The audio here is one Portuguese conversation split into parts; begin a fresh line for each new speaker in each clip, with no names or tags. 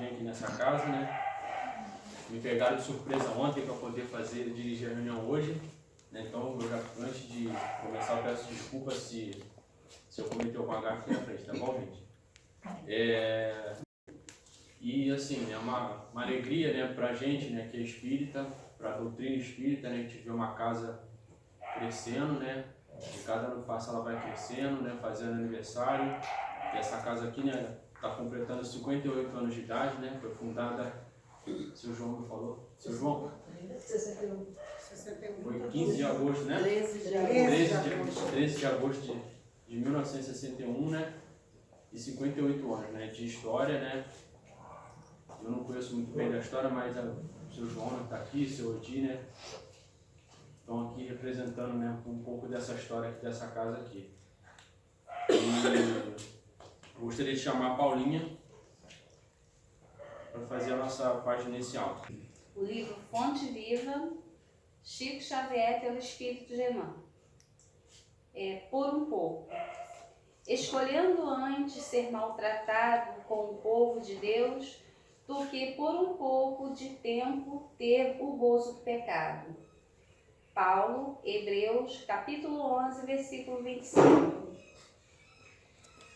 vir aqui nessa casa, né? Me pegaram de surpresa ontem para poder dirigir a reunião hoje, né? Então, eu já, antes de começar, eu peço desculpas se eu cometer alguma gafe aqui na frente, tá bom, gente? E assim, é uma alegria, né, pra gente, né, que é espírita, pra doutrina espírita, né, a gente vê uma casa crescendo, né, e cada ano que passa ela vai crescendo, né, fazendo aniversário. E essa casa aqui, né, tá completando 58 anos de idade, né, foi fundada, seu João me falou, seu João?
61.
Foi 15 de agosto, né? 13 de agosto de 1961, né, e 58 anos, né, de história, né. Eu não conheço muito bem da história, mas o seu João está aqui, o seu Odi, né, estão aqui representando, né, um pouco dessa história aqui, dessa casa aqui. E eu gostaria de chamar a Paulinha para fazer a nossa página inicial.
O livro Fonte Viva, Chico Xavier pelo Espírito de Emmanuel. Por um pouco. Escolhendo antes ser maltratado com o povo de Deus, do que por um pouco de tempo ter o gozo do pecado. Paulo, Hebreus, capítulo 11, versículo 25.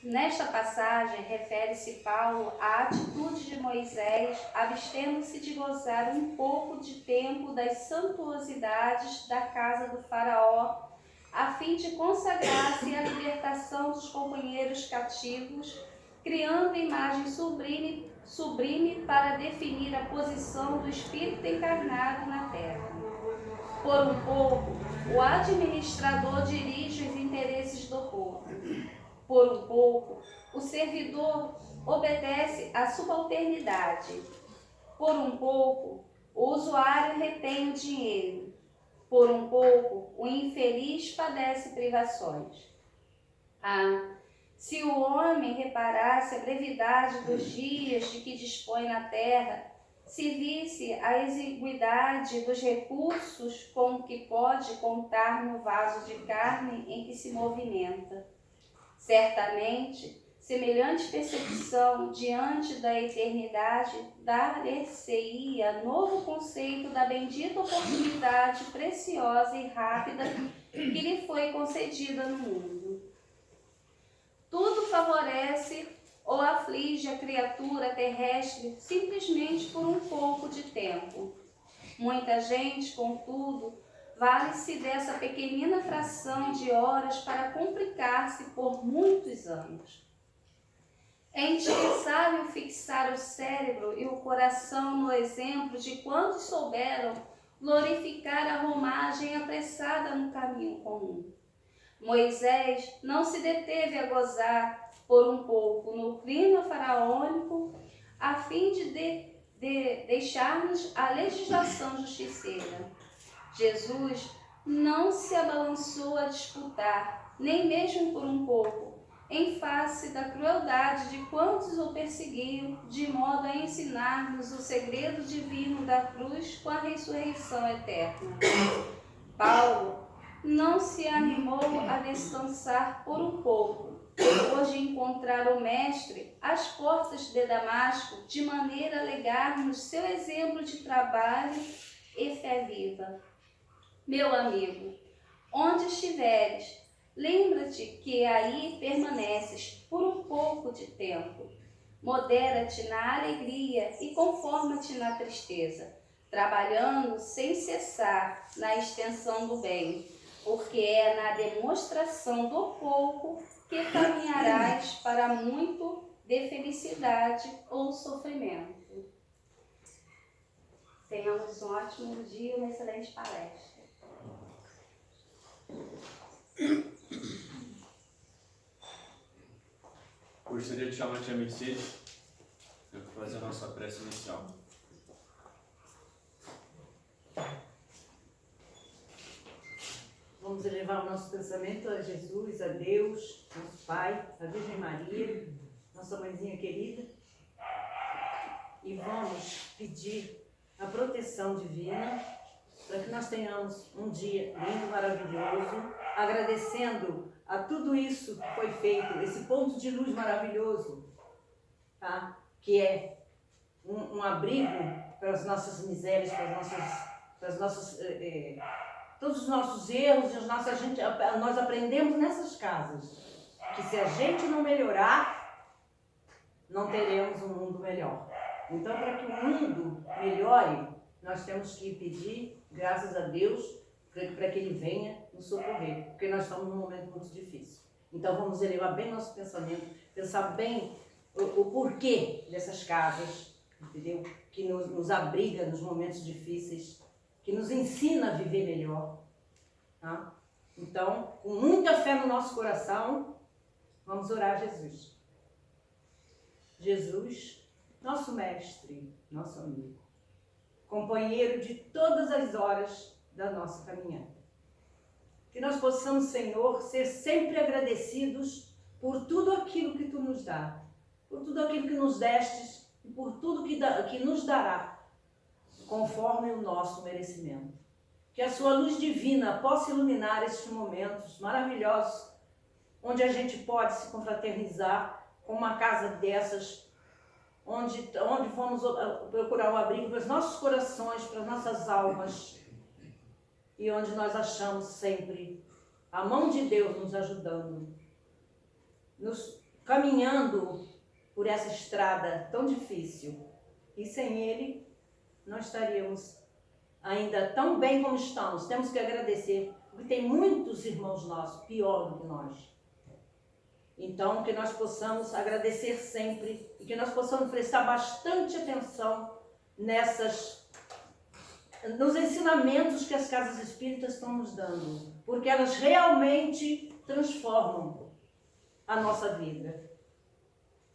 Nesta passagem, refere-se Paulo à atitude de Moisés, abstendo-se de gozar um pouco de tempo das suntuosidades da casa do faraó, a fim de consagrar-se à libertação dos companheiros cativos, criando imagem sublime para definir a posição do espírito encarnado na terra. Por um pouco, o administrador dirige os interesses do povo. Por um pouco, o servidor obedece à subalternidade. Por um pouco, o usuário retém o dinheiro. Por um pouco, o infeliz padece privações. Se o homem reparasse a brevidade dos dias de que dispõe na terra, se visse a exiguidade dos recursos com que pode contar no vaso de carne em que se movimenta, certamente, semelhante percepção diante da eternidade dar-lhe-se-ia novo conceito da bendita oportunidade preciosa e rápida que lhe foi concedida no mundo. Tudo favorece ou aflige a criatura terrestre simplesmente por um pouco de tempo. Muita gente, contudo, vale-se dessa pequenina fração de horas para complicar-se por muitos anos. É indispensável fixar o cérebro e o coração no exemplo de quantos souberam glorificar a romagem apressada no caminho comum. Moisés não se deteve a gozar por um pouco no clima faraônico a fim de deixar-nos a legislação justiceira. Jesus não se abalançou a disputar, nem mesmo por um pouco, em face da crueldade de quantos o perseguiam, de modo a ensinar-nos o segredo divino da cruz com a ressurreição eterna. Paulo não se animou a descansar por um pouco, depois de encontrar o Mestre às portas de Damasco, de maneira a legar-nos seu exemplo de trabalho e fé viva. Meu amigo, onde estiveres, lembra-te que aí permaneces por um pouco de tempo. Modera-te na alegria e conforma-te na tristeza, trabalhando sem cessar na extensão do bem, porque é na demonstração do pouco que caminharás para muito de felicidade ou sofrimento. Tenhamos um ótimo dia e uma excelente palestra.
Gostaria de chamar a tia Mercedes para fazer a nossa prece inicial.
Vamos elevar o nosso pensamento a Jesus, a Deus, nosso Pai, a Virgem Maria, nossa mãezinha querida. E vamos pedir a proteção divina para que nós tenhamos um dia lindo, maravilhoso, agradecendo a tudo isso que foi feito, esse ponto de luz maravilhoso, tá? Que é um abrigo para as nossas misérias, para as nossas todos os nossos erros e nós aprendemos nessas casas que se a gente não melhorar, não teremos um mundo melhor. Então, para que o mundo melhore, nós temos que pedir, graças a Deus, para que Ele venha nos socorrer, porque nós estamos num momento muito difícil. Então, vamos elevar bem nosso pensamento, pensar bem o porquê dessas casas, entendeu? Que nos abriga nos momentos difíceis, que nos ensina a viver melhor. Tá? Então, com muita fé no nosso coração, vamos orar a Jesus. Jesus, nosso mestre, nosso amigo, companheiro de todas as horas da nossa caminhada. Que nós possamos, Senhor, ser sempre agradecidos por tudo aquilo que Tu nos dá, por tudo aquilo que nos destes e por tudo que nos dará, conforme o nosso merecimento. Que a Sua luz divina possa iluminar estes momentos maravilhosos, onde a gente pode se confraternizar com uma casa dessas, onde vamos procurar um abrigo para os nossos corações, para as nossas almas, e onde nós achamos sempre a mão de Deus nos ajudando, nos caminhando por essa estrada tão difícil. E sem Ele, não estaríamos ainda tão bem como estamos. Temos que agradecer, porque tem muitos irmãos nossos pior do que nós. Então, que nós possamos agradecer sempre e que nós possamos prestar bastante atenção nos ensinamentos que as casas espíritas estão nos dando, porque elas realmente transformam a nossa vida.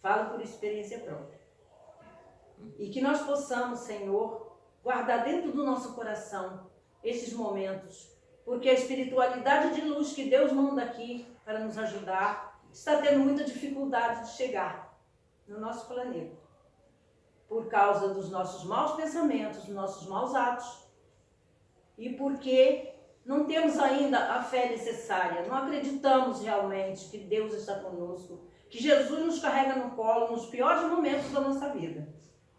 Falo por experiência própria. E que nós possamos, Senhor, guardar dentro do nosso coração esses momentos, porque a espiritualidade de luz que Deus manda aqui para nos ajudar está tendo muita dificuldade de chegar no nosso planeta, por causa dos nossos maus pensamentos, dos nossos maus atos, e porque não temos ainda a fé necessária, não acreditamos realmente que Deus está conosco, que Jesus nos carrega no colo nos piores momentos da nossa vida,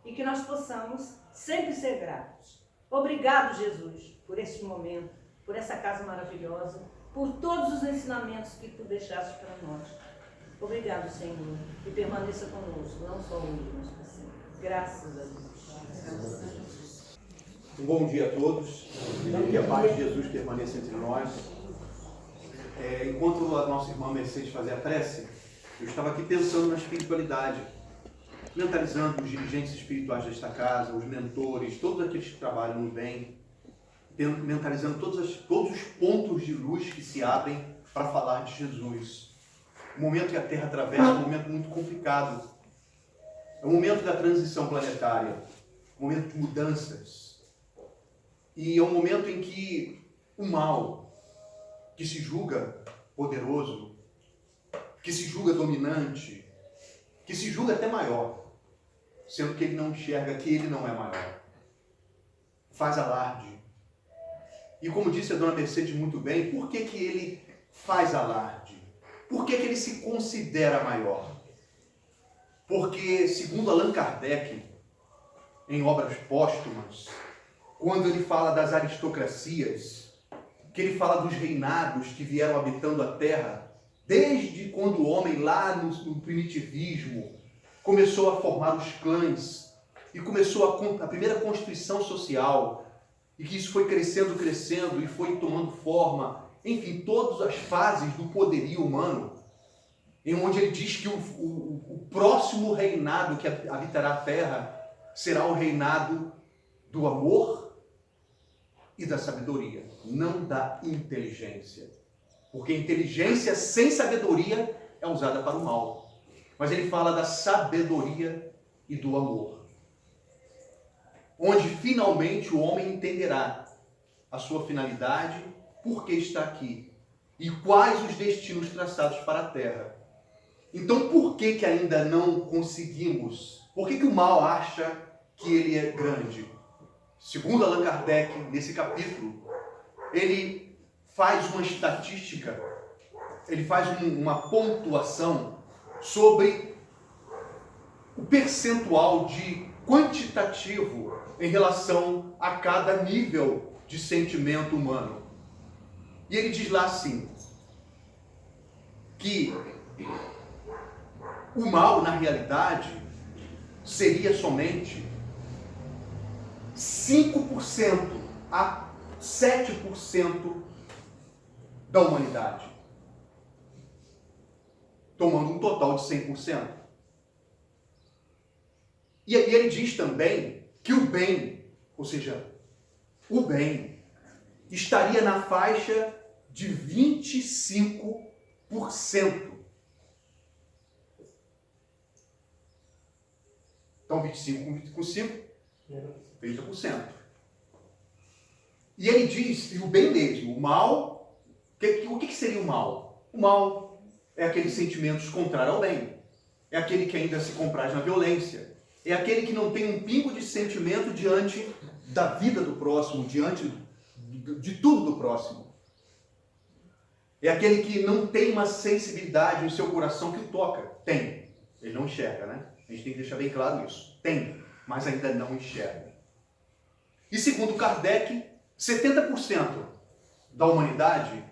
e que nós possamos sempre ser gratos. Obrigado, Jesus, por este momento, por essa casa maravilhosa, por todos os ensinamentos que Tu deixaste para nós. Obrigado, Senhor, e permaneça conosco, não só hoje, mas para sempre. Graças a Deus.
Um bom dia a todos, que a paz de Jesus permaneça entre nós. Enquanto a nossa irmã Mercedes fazia a prece, eu estava aqui pensando na espiritualidade, mentalizando os dirigentes espirituais desta casa, os mentores, todos aqueles que trabalham no bem, mentalizando todos os pontos de luz que se abrem para falar de Jesus. O momento que a Terra atravessa é um momento muito complicado. É um momento da transição planetária, um momento de mudanças. E é um momento em que o mal, que se julga poderoso, que se julga dominante, que se julga até maior, sendo que ele não enxerga que ele não é maior, faz alarde. E como disse a dona Mercedes muito bem, por que ele faz alarde? Por que ele se considera maior? Porque, segundo Allan Kardec, em obras póstumas, quando ele fala das aristocracias, que ele fala dos reinados que vieram habitando a Terra, desde quando o homem, lá no primitivismo, começou a formar os clãs, e começou a primeira constituição social, e que isso foi crescendo e foi tomando forma, enfim, todas as fases do poderio humano, em onde ele diz que o próximo reinado que habitará a Terra será o reinado do amor e da sabedoria, não da inteligência. Porque inteligência sem sabedoria é usada para o mal. Mas ele fala da sabedoria e do amor, onde finalmente o homem entenderá a sua finalidade, por que está aqui e quais os destinos traçados para a Terra. Então, por que ainda não conseguimos? Por que o mal acha que ele é grande? Segundo Allan Kardec, nesse capítulo, ele faz uma estatística, ele faz uma pontuação sobre o percentual de quantitativo em relação a cada nível de sentimento humano. E ele diz lá assim, que o mal, na realidade, seria somente 5% a 7% da humanidade, tomando um total de 100%. E aí ele diz também que o bem, ou seja, o bem, estaria na faixa de 25%. Então 25 com 5, 30%. E ele diz, e o bem mesmo, o mal, o que seria o mal? O mal é aqueles sentimentos contrários ao bem. É aquele que ainda se compraz na violência. É aquele que não tem um pingo de sentimento diante da vida do próximo, diante de tudo do próximo. É aquele que não tem uma sensibilidade no seu coração que toca. Tem. Ele não enxerga, né? A gente tem que deixar bem claro isso. Tem, mas ainda não enxerga. E segundo Kardec, 70% da humanidade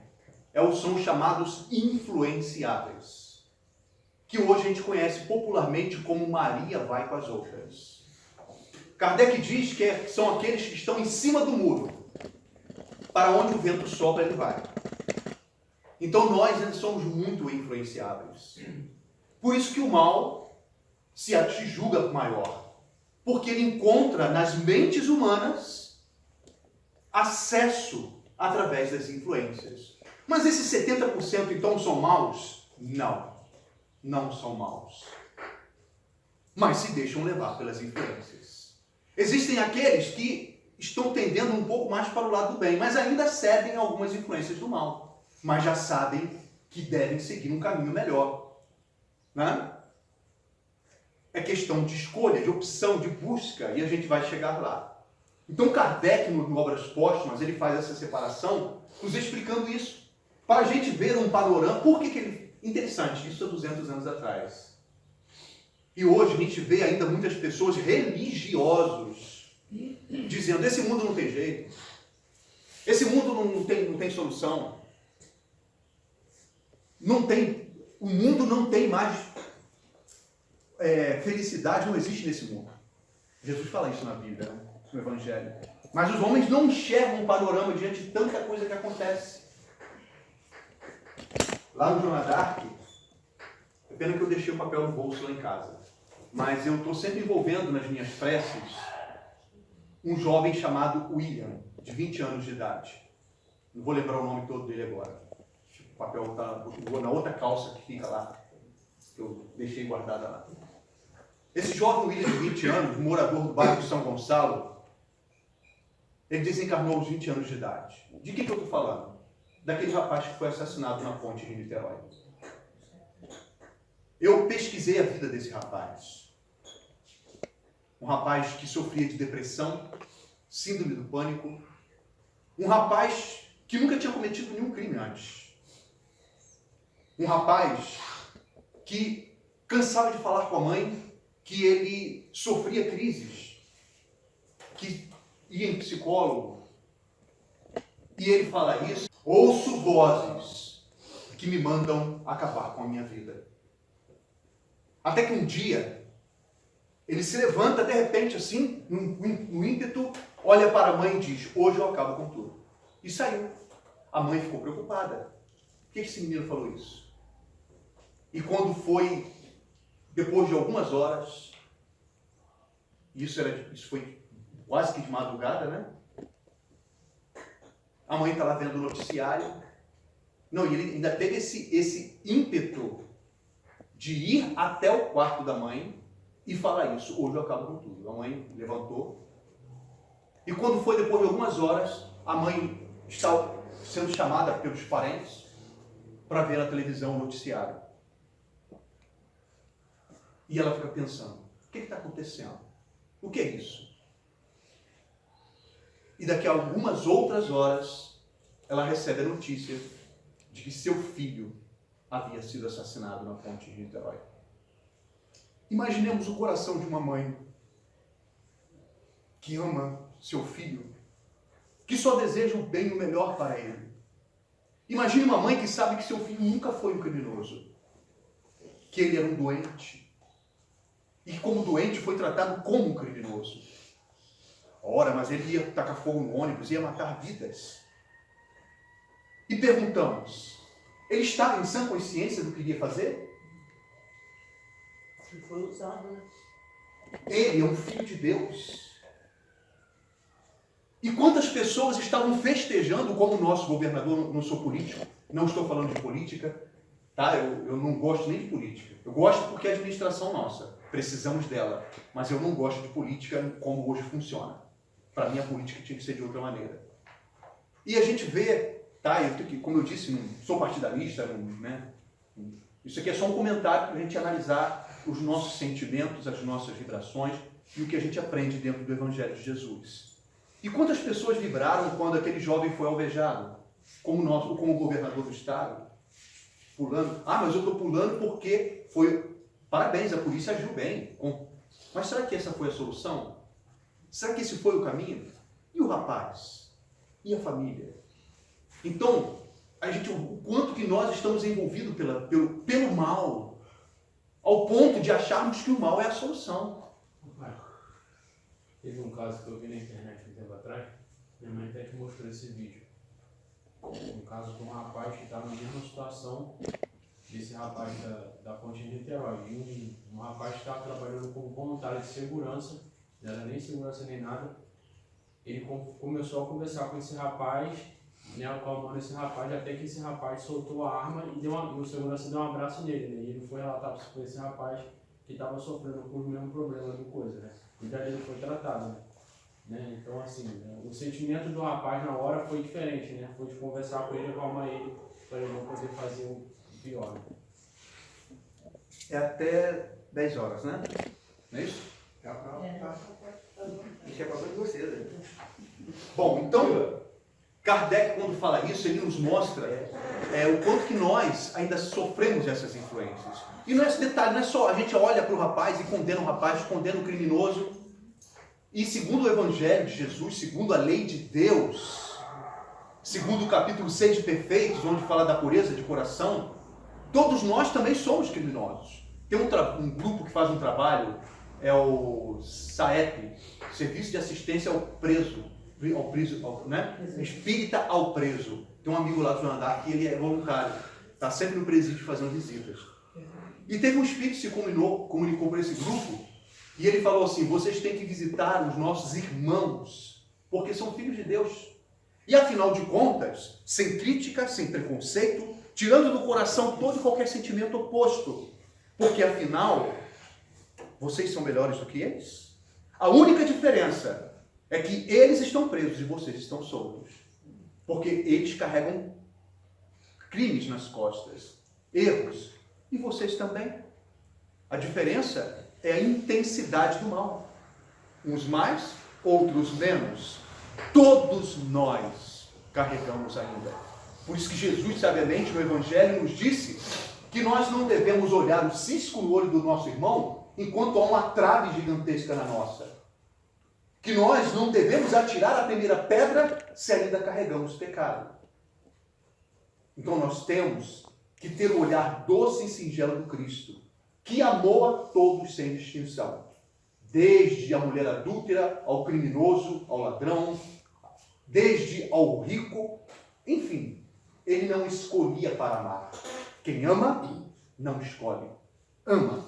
são os chamados influenciáveis, que hoje a gente conhece popularmente como Maria vai com as outras. Kardec diz que são aqueles que estão em cima do muro. Para onde o vento sopra, ele vai. Então nós somos muito influenciáveis. Por isso que o mal se julga maior. Porque ele encontra nas mentes humanas acesso através das influências. Mas esses 70% então são maus? Não. Não são maus. Mas se deixam levar pelas influências. Existem aqueles que estão tendendo um pouco mais para o lado do bem, mas ainda cedem a algumas influências do mal. Mas já sabem que devem seguir um caminho melhor. Né? É questão de escolha, de opção, de busca, e a gente vai chegar lá. Então Kardec, no Obras Póstumas, ele faz essa separação, nos explicando isso, para a gente ver um panorama. Por que ele... Interessante, isso há 200 anos atrás. E hoje a gente vê ainda muitas pessoas religiosos dizendo, esse mundo não tem jeito, esse mundo não tem solução, o mundo não tem mais felicidade, não existe nesse mundo. Jesus fala isso na Bíblia, né? No Evangelho. Mas os homens não enxergam um panorama diante de tanta coisa que acontece. Lá no Joana d'Arc, é pena que eu deixei o papel no bolso lá em casa, mas eu estou sempre envolvendo nas minhas preces um jovem chamado William, de 20 anos de idade. Não vou lembrar o nome todo dele agora. O papel está na outra calça que fica lá, que eu deixei guardada lá. Esse jovem William de 20 anos, morador do bairro de São Gonçalo, ele desencarnou aos 20 anos de idade. De que eu estou falando? Daquele rapaz que foi assassinado na ponte de Niterói. Eu pesquisei a vida desse rapaz. Um rapaz que sofria de depressão, síndrome do pânico. Um rapaz que nunca tinha cometido nenhum crime antes. Um rapaz que cansava de falar com a mãe que ele sofria crises, que ia em psicólogo. E ele fala isso: ouço vozes que me mandam acabar com a minha vida. Até que um dia, ele se levanta de repente assim, no ímpeto, olha para a mãe e diz, hoje eu acabo com tudo. E saiu. A mãe ficou preocupada. Por que esse menino falou isso? E quando foi, depois de algumas horas, isso foi quase que de madrugada, né? A mãe está lá vendo o noticiário. Não, e ele ainda teve esse ímpeto de ir até o quarto da mãe e falar isso. Hoje eu acabo com tudo. A mãe levantou. E quando foi depois de algumas horas, a mãe está sendo chamada pelos parentes para ver na televisão o noticiário. E ela fica pensando, o que está acontecendo? O que é isso? E daqui a algumas outras horas, ela recebe a notícia de que seu filho havia sido assassinado na ponte de Niterói. Imaginemos o coração de uma mãe que ama seu filho, que só deseja o bem e o melhor para ele. Imagine uma mãe que sabe que seu filho nunca foi um criminoso, que ele era um doente, e que como doente foi tratado como um criminoso. Ora, mas ele ia tacar fogo no ônibus, ia matar vidas. E perguntamos, ele estava em sã consciência do que iria fazer?
Não foi usado, né?
Ele é um filho de Deus. E quantas pessoas estavam festejando como o nosso governador, não sou político, não estou falando de política, tá? Eu não gosto nem de política. Eu gosto porque é a administração nossa, precisamos dela. Mas eu não gosto de política como hoje funciona. Para mim a política tinha que ser de outra maneira. E a gente vê, tá? Como eu disse, não sou partidarista, né? Isso aqui é só um comentário para a gente analisar os nossos sentimentos, as nossas vibrações e o que a gente aprende dentro do Evangelho de Jesus. E quantas pessoas vibraram quando aquele jovem foi alvejado? Como o governador do estado? Pulando. Ah, mas eu estou pulando porque foi... Parabéns, a polícia agiu bem. Mas será que essa foi a solução? Será que esse foi o caminho? E o rapaz? E a família? Então, o quanto que nós estamos envolvidos pelo mal, ao ponto de acharmos que o mal é a solução.
Teve um caso que eu vi na internet um tempo atrás, minha mãe até que mostrou esse vídeo. Um caso de um rapaz que estava na mesma situação desse rapaz da Ponte de Niterói. E um rapaz que estava trabalhando como voluntário de segurança, não era nem segurança nem nada. Ele começou a conversar com esse rapaz, né, acalmando esse rapaz, até que esse rapaz soltou a arma e o segurança deu um abraço nele, né? E ele foi relatar para esse rapaz que estava sofrendo com o mesmo problema do coisa, né? E daí ele foi tratado, né? Então, assim, né, o sentimento do rapaz na hora foi diferente, né? Foi de conversar com ele, acalmar ele, para ele não poder fazer o pior. Né?
É até 10 horas, né? Não é isso?
Isso é problema de vocês, né?
Bom, então, Kardec, quando fala isso, ele nos mostra o quanto que nós ainda sofremos essas influências. E não é esse detalhe, não é só a gente olha para o rapaz e condena o rapaz, condena o criminoso. E segundo o Evangelho de Jesus, segundo a lei de Deus, segundo o capítulo 6 de Perfeitos, onde fala da pureza de coração, todos nós também somos criminosos. Tem um grupo que faz um trabalho, é o SAEP, Serviço de Assistência ao Preso, né? Espírita ao Preso. Tem um amigo lá do Jandac que ele é voluntário, está sempre no presídio fazendo visitas. E teve um espírito que se comunicou para esse grupo, e ele falou assim, vocês têm que visitar os nossos irmãos, porque são filhos de Deus. E afinal de contas, sem crítica, sem preconceito, tirando do coração todo e qualquer sentimento oposto, porque afinal, vocês são melhores do que eles. A única diferença é que eles estão presos e vocês estão soltos, porque eles carregam crimes nas costas, erros, e vocês também. A diferença é a intensidade do mal. Uns mais, outros menos. Todos nós carregamos ainda. Por isso que Jesus, sabiamente, no Evangelho, nos disse que nós não devemos olhar o cisco no olho do nosso irmão enquanto há uma trave gigantesca na nossa. Que nós não devemos atirar a primeira pedra se ainda carregamos pecado. Então nós temos que ter o olhar doce e singelo do Cristo, que amou a todos sem distinção. Desde a mulher adúltera, ao criminoso, ao ladrão, desde ao rico, enfim, ele não escolhia para amar. Quem ama, não escolhe. Ama.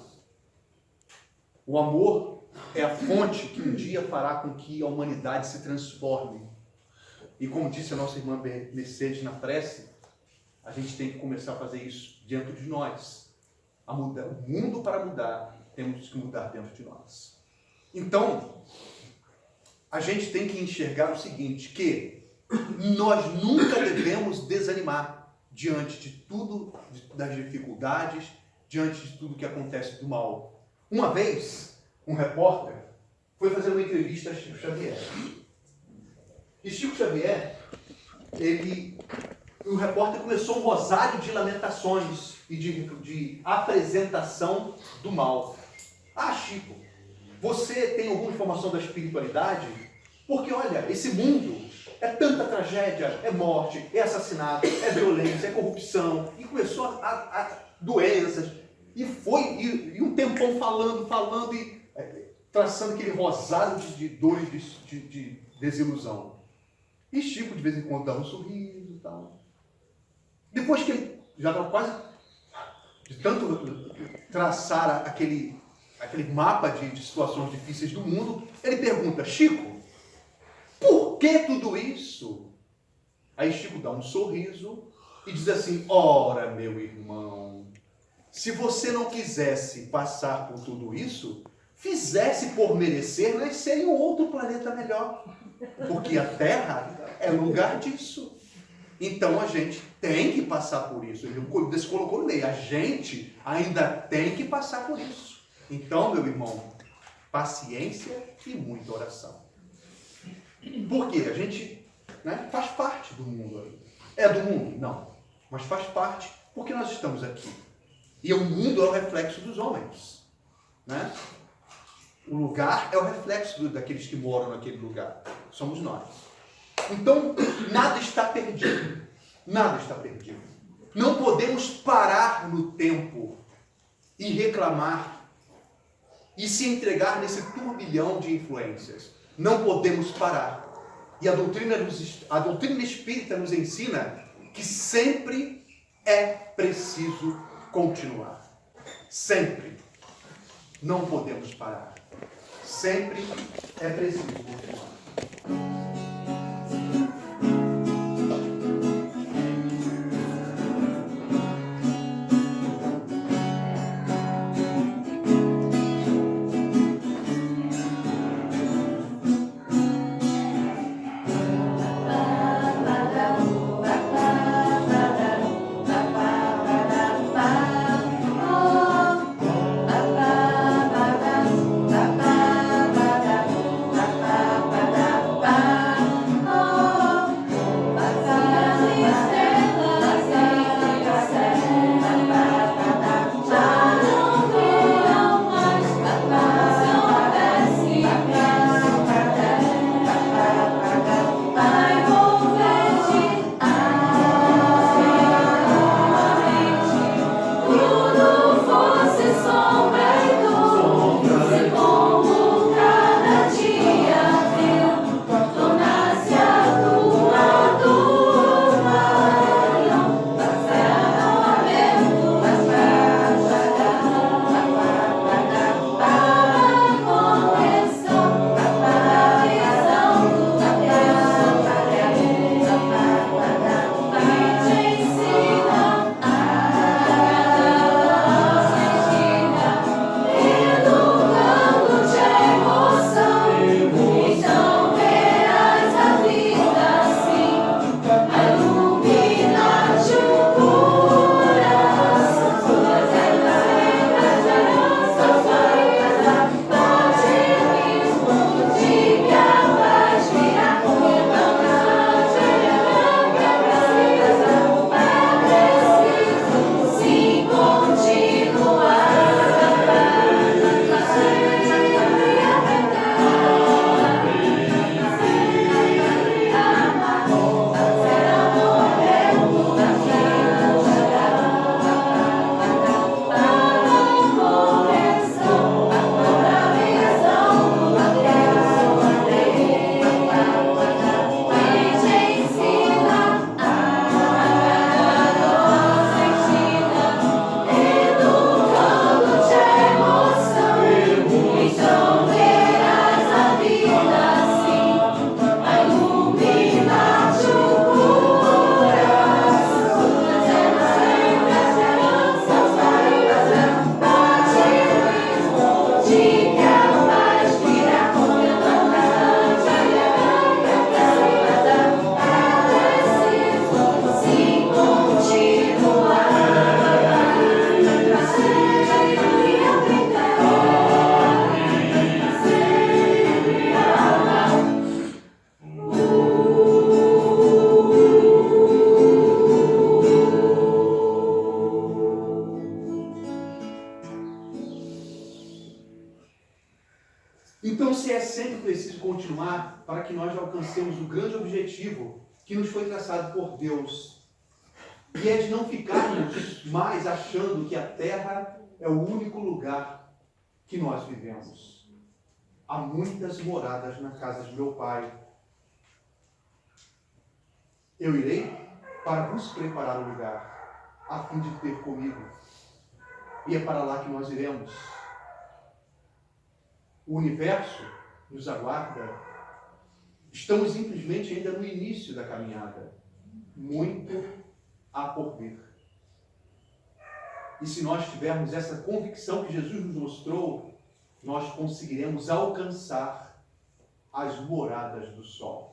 O amor é a fonte que um dia fará com que a humanidade se transforme. E como disse a nossa irmã Mercedes na prece, a gente tem que começar a fazer isso dentro de nós. O mundo para mudar, temos que mudar dentro de nós. Então, a gente tem que enxergar o seguinte, que nós nunca devemos desanimar diante de tudo, das dificuldades, diante de tudo que acontece do mal. Uma vez, um repórter foi fazer uma entrevista a Chico Xavier. E Chico Xavier, o repórter começou um rosário de lamentações e de apresentação do mal. Ah, Chico, você tem alguma informação da espiritualidade? Porque, olha, esse mundo é tanta tragédia, é morte, é assassinato, é violência, é corrupção, e começou a doenças, e um tempão falando, e traçando aquele rosário de dores, de desilusão. E Chico, de vez em quando, dava um sorriso e tal. Depois que ele já estava quase, de tanto traçar aquele mapa de situações difíceis do mundo, ele pergunta: Chico, por que tudo isso? Aí Chico dá um sorriso e diz assim: ora, meu irmão, se você não quisesse passar por tudo isso, fizesse por merecer nascer em um outro planeta melhor. Porque a Terra é lugar disso. Então a gente tem que passar por isso. Ele colocou lei. A gente ainda tem que passar por isso. Então, meu irmão, paciência e muita oração. Porque a gente, né, faz parte do mundo. É do mundo? Não. Mas faz parte porque nós estamos aqui. E o mundo é o reflexo dos homens. Né? O lugar é o reflexo daqueles que moram naquele lugar. Somos nós. Então, nada está perdido. Nada está perdido. Não podemos parar no tempo e reclamar e se entregar nesse turbilhão de influências. Não podemos parar. E a doutrina espírita nos ensina que sempre é preciso continuar. Sempre. Não podemos parar. Sempre é preciso continuar.
Bye.
sempre preciso continuar para que nós alcancemos o grande objetivo que nos foi traçado por Deus. E é de não ficarmos mais achando que a terra é o único lugar que nós vivemos. Há muitas moradas na casa de meu Pai. Eu irei para vos preparar o lugar, a fim de ter comigo. E é para lá que nós iremos. O universo nos aguarda. Estamos simplesmente ainda no início da caminhada. Muito há por vir. E se nós tivermos essa convicção que Jesus nos mostrou, nós conseguiremos alcançar as moradas do sol.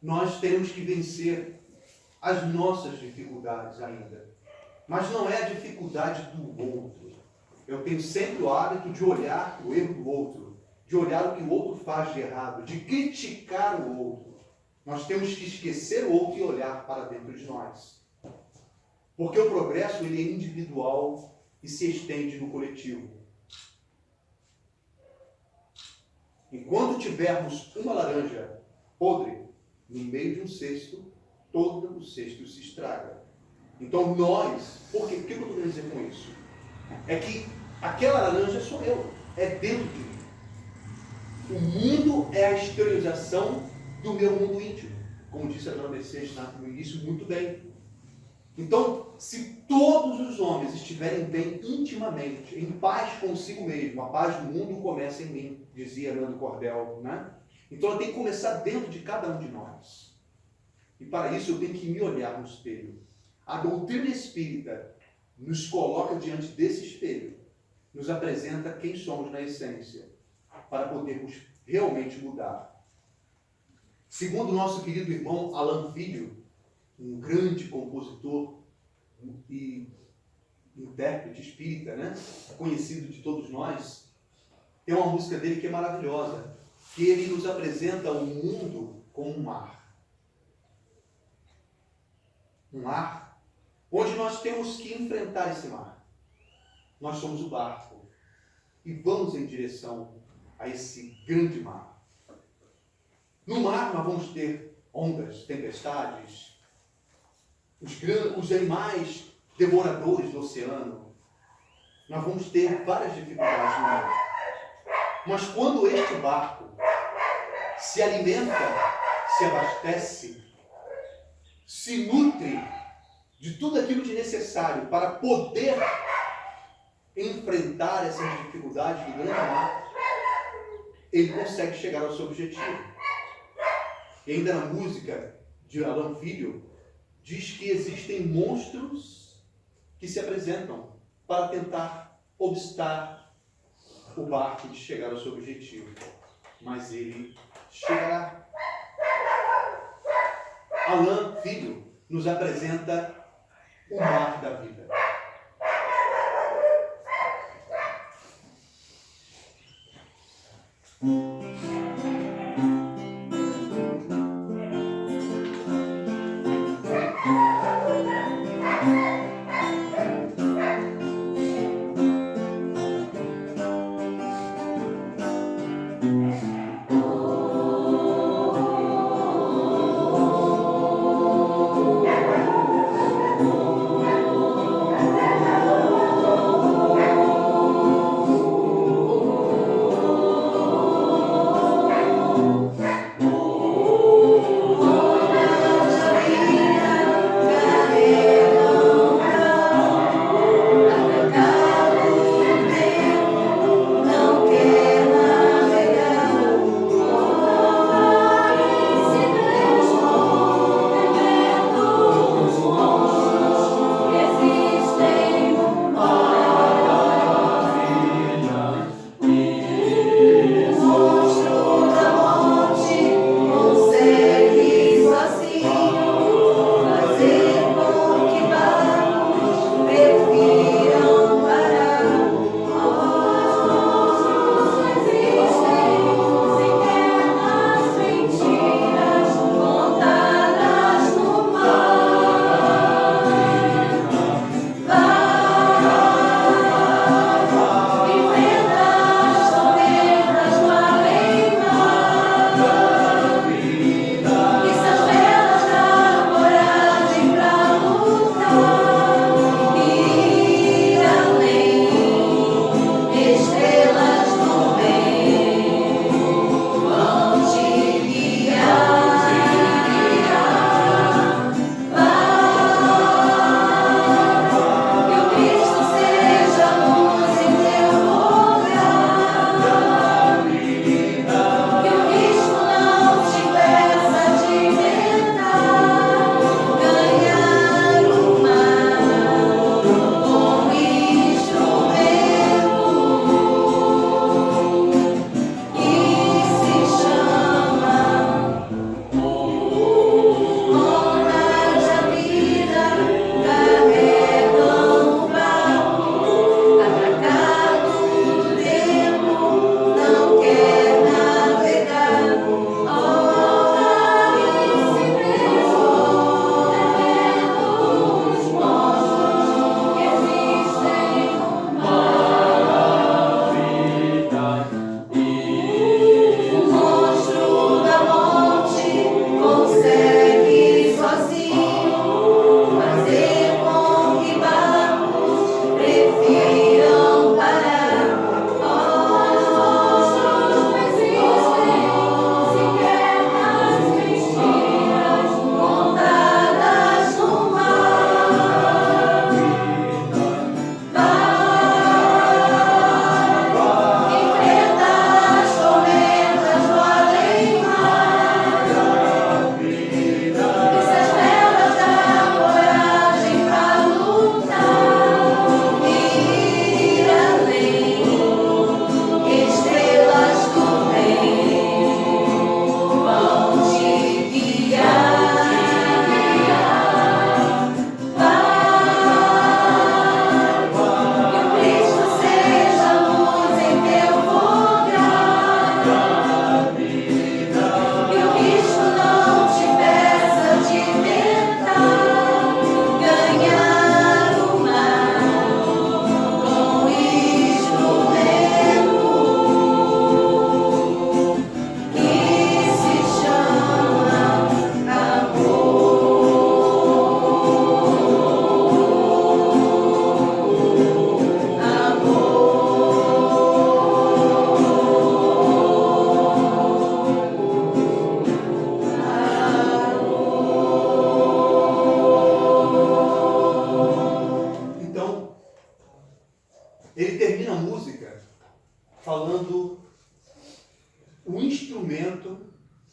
Nós teremos que vencer as nossas dificuldades ainda. Mas não é a dificuldade do outro. Eu tenho sempre o hábito de olhar o erro do outro, de olhar o que o outro faz de errado, de criticar o outro. Nós temos que esquecer o outro e olhar para dentro de nós. Porque o progresso ele é individual e se estende no coletivo. Enquanto tivermos uma laranja podre no meio de um cesto, todo o cesto se estraga. Então nós, por quê? O que eu estou querendo dizer com isso? É que aquela laranja sou eu, é dentro de mim. O mundo é a exteriorização do meu mundo íntimo, como disse a dona Mercedes no início muito bem. Então, se todos os homens estiverem bem intimamente, em paz consigo mesmo, a paz do mundo começa em mim, dizia Leandro Cordel, né? Então ela tem que começar dentro de cada um de nós. E para isso eu tenho que me olhar no espelho. A doutrina espírita nos coloca diante desse espelho, nos apresenta quem somos na essência, para podermos realmente mudar. Segundo o nosso querido irmão Alan Filho, um grande compositor e intérprete espírita, né? Conhecido de todos nós, tem uma música dele que é maravilhosa, que ele nos apresenta o mundo como um mar. Um mar onde nós temos que enfrentar esse mar. Nós somos o barco e vamos em direção a esse grande mar. No mar nós vamos ter ondas, tempestades, os animais devoradores do oceano. Nós vamos ter várias dificuldades no mar. Mas quando este barco se alimenta, se abastece, se nutre de tudo aquilo de necessário para poder enfrentar essas dificuldades do grande mar, ele consegue chegar ao seu objetivo. E ainda na música de Alan Filho, diz que existem monstros que se apresentam para tentar obstar o barco de chegar ao seu objetivo. Mas ele chegará. Alan Filho nos apresenta o mar da vida.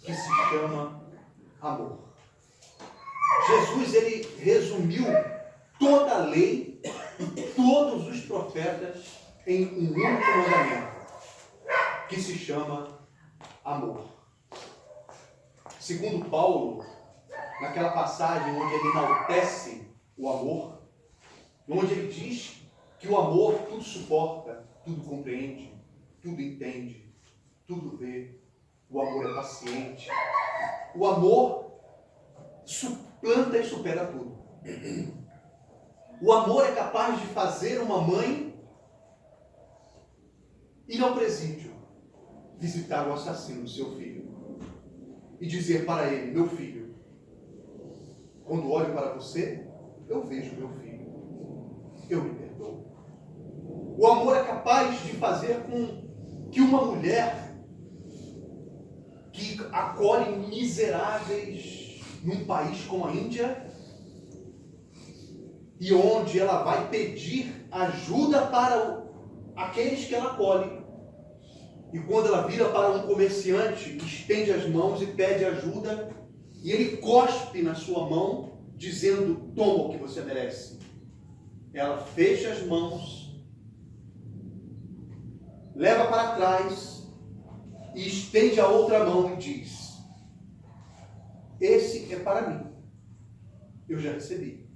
que se chama amor. Jesus, ele resumiu toda a lei e todos os profetas em um único mandamento, que se chama amor. Segundo Paulo, naquela passagem onde ele enaltece o amor, onde ele diz que o amor tudo suporta, tudo compreende, tudo entende, tudo vê. O amor é paciente. O amor suplanta e supera tudo. O amor é capaz de fazer uma mãe ir ao presídio visitar o assassino do seu filho e dizer para ele: meu filho, quando olho para você, eu vejo meu filho, eu me perdoo. O amor é capaz de fazer com que uma mulher que acolhe miseráveis num país como a Índia, e onde ela vai pedir ajuda para aqueles que ela acolhe, e quando ela vira para um comerciante, estende as mãos e pede ajuda, e ele cospe na sua mão, dizendo: toma o que você merece. Ela fecha as mãos, leva para trás e estende a outra mão e diz: esse é para mim, eu já recebi.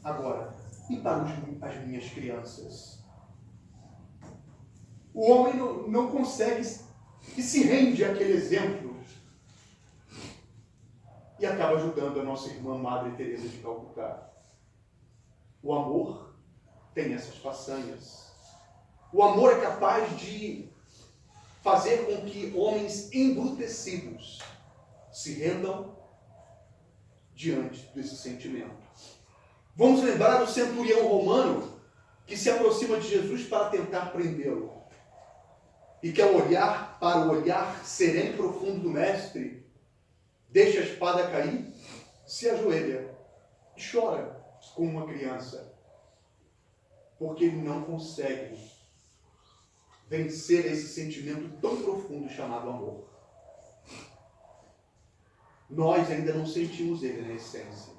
Agora, e para as minhas crianças? O homem não consegue e se rende àquele exemplo e acaba ajudando a nossa irmã Madre Teresa de Calcutá. O amor tem essas façanhas. O amor é capaz de fazer com que homens embrutecidos se rendam diante desse sentimento. Vamos lembrar do centurião romano que se aproxima de Jesus para tentar prendê-lo. E que ao olhar para o olhar sereno e profundo do mestre, deixa a espada cair, se ajoelha e chora como uma criança. Porque ele não consegue vencer esse sentimento tão profundo chamado amor. Nós ainda não sentimos ele na essência.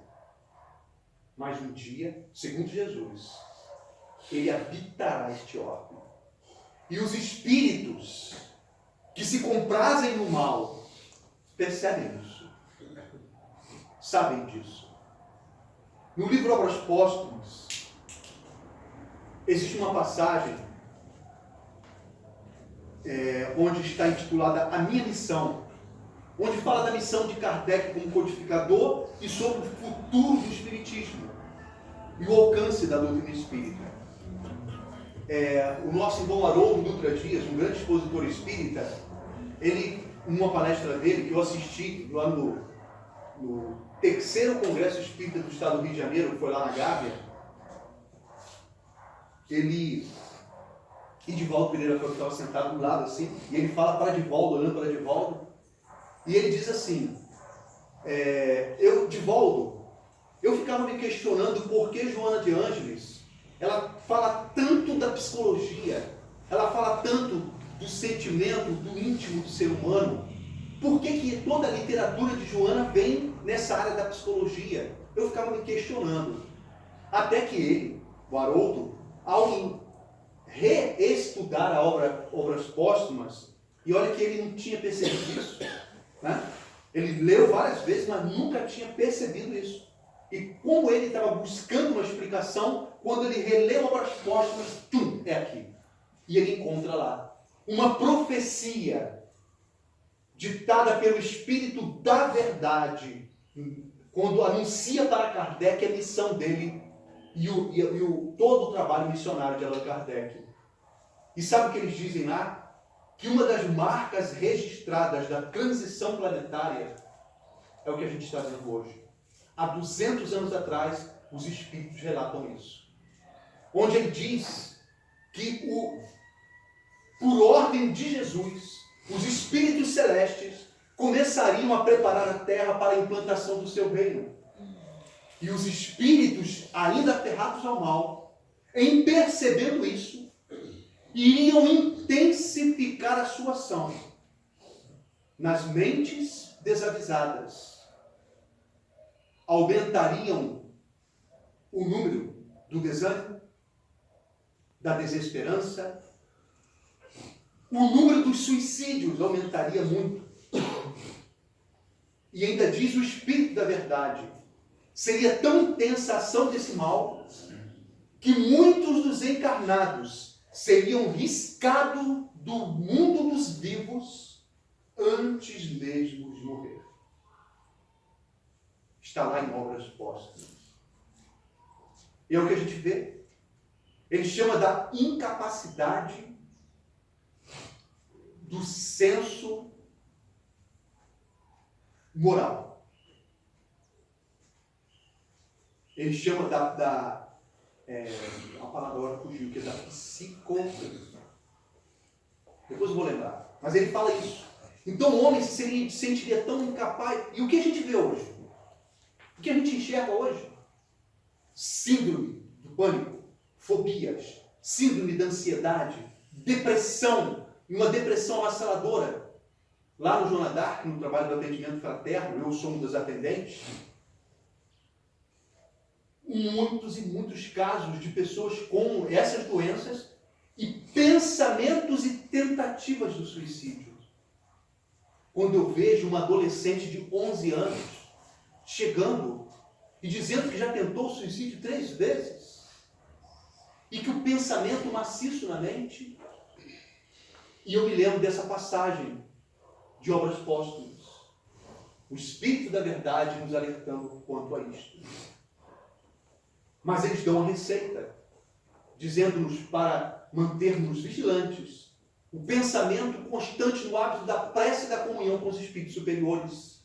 Mas um dia, segundo Jesus, ele habitará este orbe. E os espíritos que se comprazem no mal percebem isso. Sabem disso. No livro Obras Póstumas, existe uma passagem onde está intitulada A Minha Missão, onde fala da missão de Kardec como codificador e sobre o futuro do Espiritismo e o alcance da doutrina espírita. O nosso irmão Haroldo Dutra Dias, um grande expositor espírita, ele, numa palestra dele, que eu assisti lá no 3º Congresso Espírita do Estado do Rio de Janeiro, que foi lá na Gávea, e Divaldo Pereira foi que estava sentado do lado assim, e ele fala para Divaldo, olhando para Divaldo, e ele diz assim: Divaldo, eu ficava me questionando por que Joana de Ângeles, ela fala tanto da psicologia, ela fala tanto do sentimento, do íntimo do ser humano. Por que toda a literatura de Joana vem nessa área da psicologia? Eu ficava me questionando. Até que ele, o Haroldo, ao reestudar a Obras Póstumas, e olha que ele não tinha percebido isso, né? Ele leu várias vezes, mas nunca tinha percebido isso. E como ele estava buscando uma explicação, quando ele releu Obras Póstumas, é aqui. E ele encontra lá uma profecia ditada pelo Espírito da Verdade, quando anuncia para Kardec a missão dele e todo o trabalho missionário de Allan Kardec. E sabe o que eles dizem lá? Que uma das marcas registradas da transição planetária é o que a gente está vendo hoje. Há 200 anos atrás, os Espíritos relatam isso. Onde ele diz que, por ordem de Jesus, os Espíritos Celestes começariam a preparar a Terra para a implantação do seu reino. E os Espíritos, ainda aferrados ao mal, em percebendo isso, iriam intensificar a sua ação nas mentes desavisadas aumentariam o número do desânimo, da desesperança. O número dos suicídios aumentaria muito. E ainda diz o Espírito da Verdade: seria tão intensa a ação desse mal que muitos dos encarnados seriam riscados do mundo dos vivos antes mesmo de morrer. Está lá em Obras Póstumas. E é o que a gente vê. Ele chama da incapacidade do senso moral. Ele chama a palavra agora fugiu, que é da psico... Depois eu vou lembrar. Mas ele fala isso. Então o homem se sentiria tão incapaz. E o que a gente vê hoje? O que a gente enxerga hoje? Síndrome do pânico, fobias, síndrome da ansiedade, depressão, uma depressão avassaladora. Lá no Joana d'Arc, no trabalho do atendimento fraterno, eu sou um dos atendentes, muitos e muitos casos de pessoas com essas doenças e pensamentos e tentativas do suicídio. Quando eu vejo uma adolescente de 11 anos chegando e dizendo que já tentou o suicídio 3 vezes, e que o pensamento maciço na mente, e eu me lembro dessa passagem de Obras Póstumas, o Espírito da Verdade nos alertando quanto a isto. Mas eles dão a receita, dizendo-nos para mantermos vigilantes, o pensamento constante no hábito da prece e da comunhão com os espíritos superiores,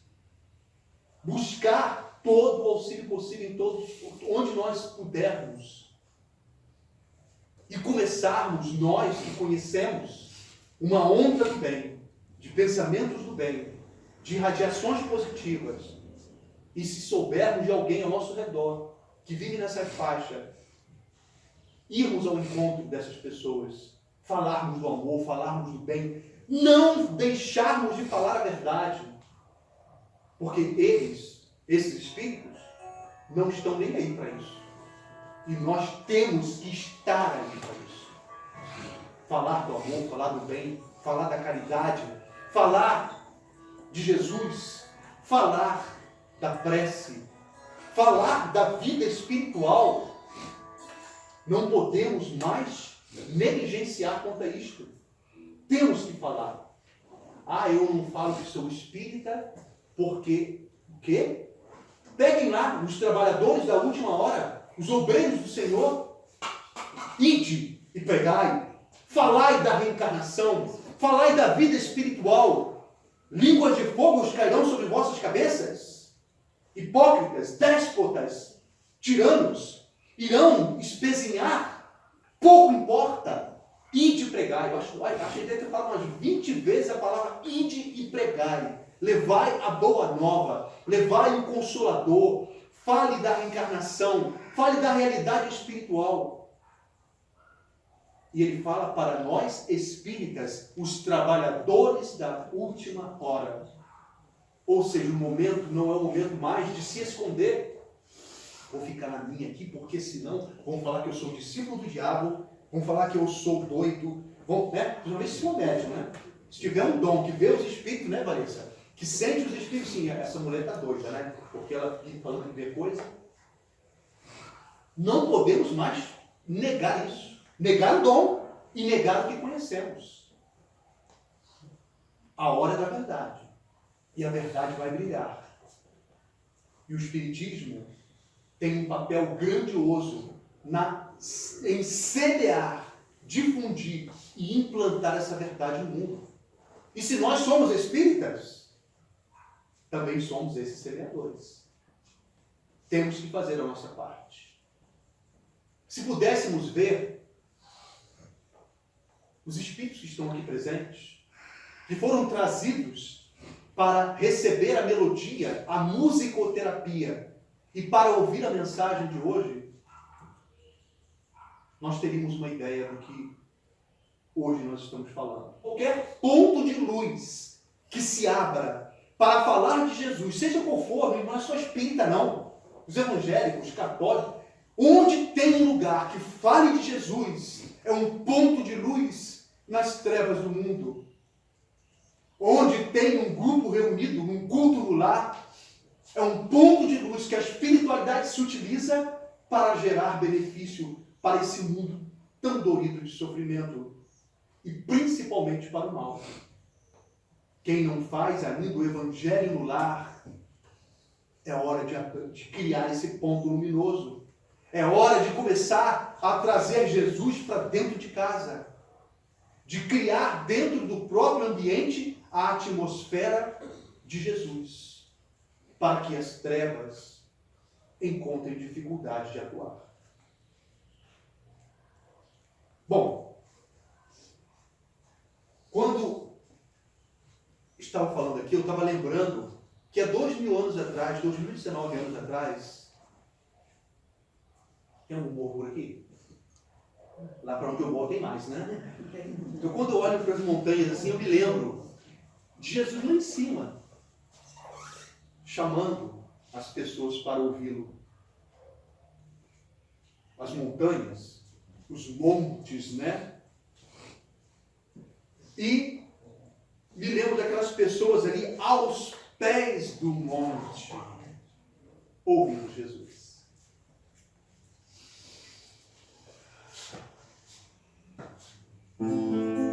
buscar todo o auxílio possível em todos, onde nós pudermos, e começarmos, nós que conhecemos, uma onda do bem, de pensamentos do bem, de radiações positivas, e se soubermos de alguém ao nosso redor que vive nessa faixa, irmos ao encontro dessas pessoas, falarmos do amor, falarmos do bem, não deixarmos de falar a verdade, porque esses espíritos, não estão nem aí para isso. E nós temos que estar aí para isso. Falar do amor, falar do bem, falar da caridade, falar de Jesus, falar da prece, falar da vida espiritual. Não podemos mais negligenciar quanto a isto. Temos que falar. Eu não falo que sou espírita porque... O quê? Peguem lá os trabalhadores da última hora, os obreiros do Senhor. Ide e pregai. Falai da reencarnação. Falai da vida espiritual. Línguas de fogo cairão sobre vossas cabeças. Hipócritas, déspotas, tiranos, irão espezinhar. Pouco importa. Ide e pregai. Eu acho que ele deve ter falado umas 20 vezes a palavra ide e pregai. Levai a boa nova, levai o Consolador, fale da reencarnação, fale da realidade espiritual. E ele fala para nós espíritas, os trabalhadores da última hora. Ou seja, o momento não é o momento mais de se esconder. Vou ficar na minha aqui, porque senão vão falar que eu sou discípulo do diabo, vão falar que eu sou doido. Uma vez se for médico, né? Se tiver um dom que vê os espíritos, né, Vanessa? Que sente os espíritos, sim, essa mulher está doida, né? Porque ela fica falando de ver coisa. Não podemos mais negar isso. Negar o dom e negar o que conhecemos. A hora da verdade. E a verdade vai brilhar. E o Espiritismo tem um papel grandioso em semear, difundir e implantar essa verdade no mundo. E se nós somos espíritas, também somos esses semeadores. Temos que fazer a nossa parte. Se pudéssemos ver os espíritos que estão aqui presentes, que foram trazidos para receber a melodia, a musicoterapia e para ouvir a mensagem de hoje, nós teríamos uma ideia do que hoje nós estamos falando. Qualquer ponto de luz que se abra para falar de Jesus, seja qual for, não é só espírita não, os evangélicos, católicos, onde tem um lugar que fale de Jesus, é um ponto de luz nas trevas do mundo. Onde tem um grupo reunido, um culto no lar, é um ponto de luz que a espiritualidade se utiliza para gerar benefício para esse mundo tão dorido de sofrimento e principalmente para o mal. Quem não faz ainda o evangelho no lar, é hora de criar esse ponto luminoso. É hora de começar a trazer Jesus para dentro de casa. De criar dentro do próprio ambiente a atmosfera de Jesus. Para que as trevas encontrem dificuldade de atuar. Bom, quando estava falando aqui, eu estava lembrando que há 2000 anos atrás, 2019 anos atrás, tem um morro por aqui? Lá para onde eu moro tem mais, né? Então quando eu olho para as montanhas assim, eu me lembro de Jesus lá em cima, chamando as pessoas para ouvi-lo. As montanhas, os montes, né? E me lembro daquelas pessoas ali aos pés do monte, ouvindo Jesus.
Meu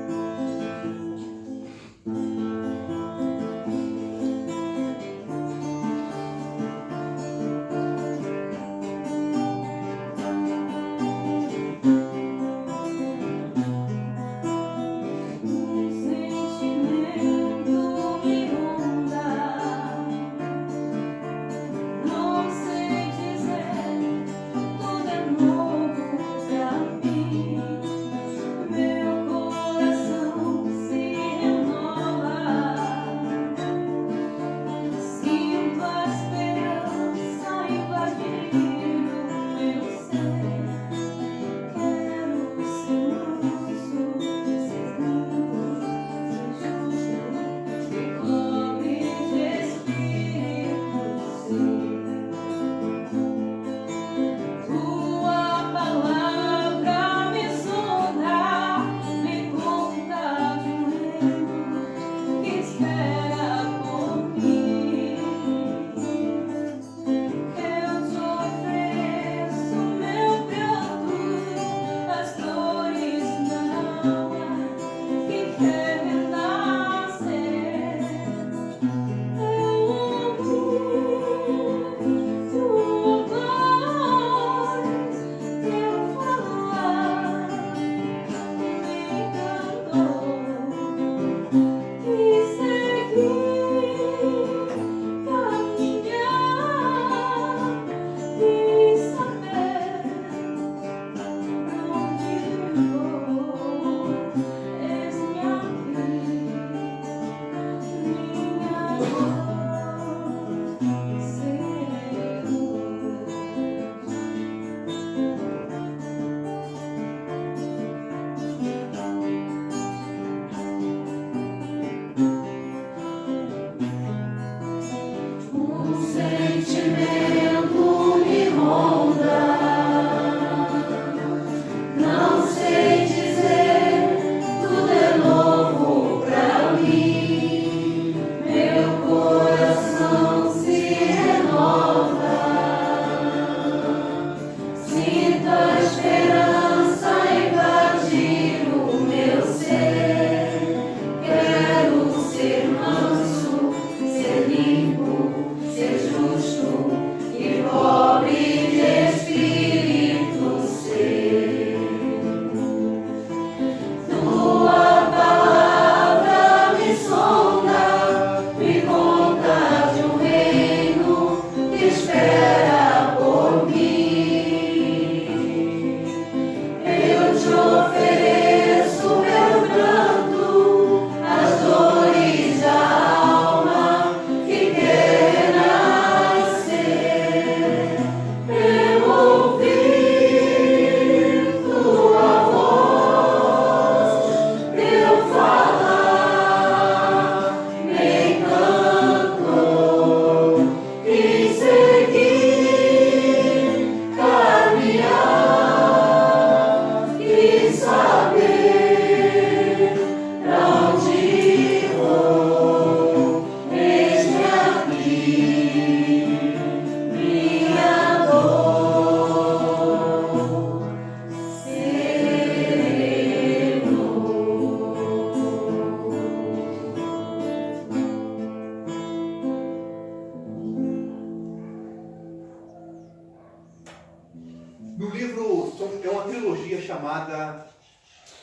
No livro, é uma trilogia chamada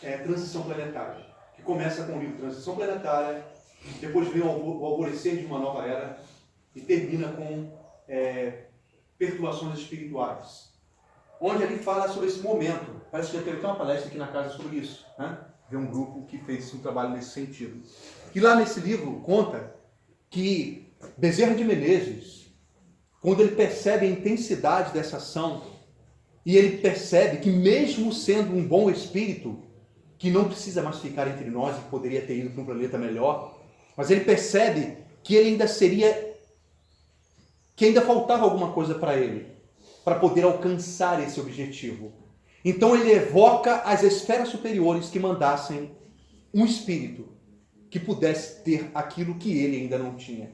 Transição Planetária, que começa com o livro Transição Planetária, depois vem o Alvorecer de uma Nova Era e termina com Perturbações Espirituais, onde ele fala sobre esse momento. Parece que já teve até uma palestra aqui na casa sobre isso, né? Vê um grupo que fez um trabalho nesse sentido. E lá nesse livro conta que Bezerra de Menezes, quando ele percebe a intensidade dessa ação, e ele percebe que mesmo sendo um bom espírito, que não precisa mais ficar entre nós, que poderia ter ido para um planeta melhor, mas ele percebe que ele ainda que ainda faltava alguma coisa para ele, para poder alcançar esse objetivo. Então ele evoca as esferas superiores que mandassem um espírito que pudesse ter aquilo que ele ainda não tinha.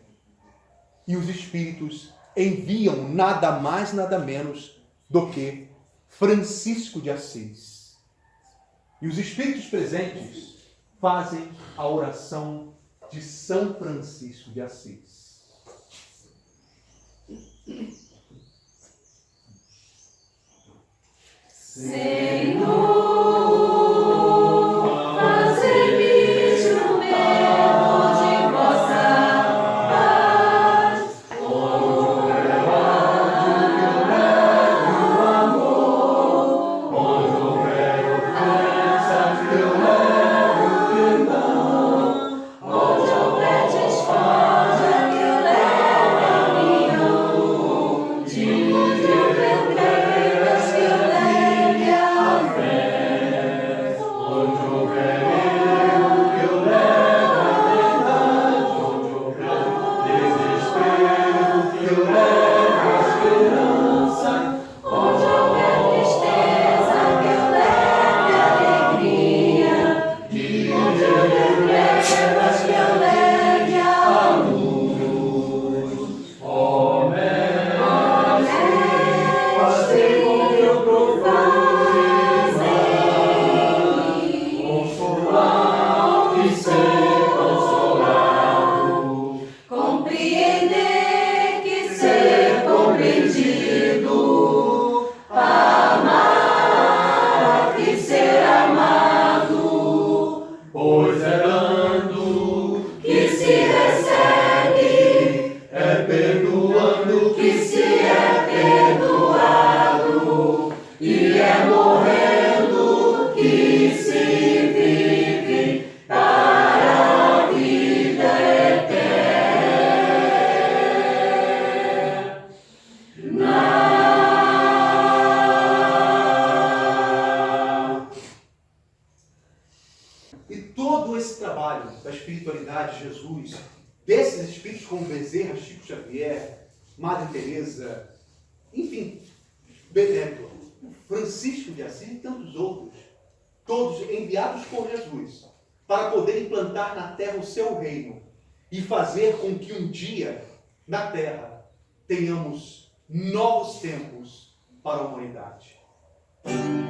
E os espíritos enviam nada mais, nada menos do que Francisco de Assis. E os espíritos presentes fazem a oração de São Francisco de Assis.
Senhor, fazei-me instrumento de vossa paz, onde houver o amor, onde houver ofensas, que eu leve o perdão, onde houver discórdia, que eu leve a união, de onde houver trevas, que eu leve a fé, onde houver erro, que eu leve a verdade, onde houver desespero, que eu leve a esperança, onde houver tristeza, que eu leve a alegria, e onde houver trevas, que eu leve a luz. Ó Mestre, fazei com que eu provai consolar e ser consolado, compreender que ser compreendido, amar que ser amado, pois é dando que se recebe, é perdoando que se é perdoado, e é morrendo que se vive para a vida eterna.
E todo esse trabalho da espiritualidade de Jesus, desses espíritos como Bezerra, Chico Xavier, Madre Teresa, enfim, Benedito, Francisco de Assis e tantos outros, todos enviados por Jesus para poder implantar na terra o seu reino e fazer com que um dia na terra tenhamos novos tempos para a humanidade.
Humanidade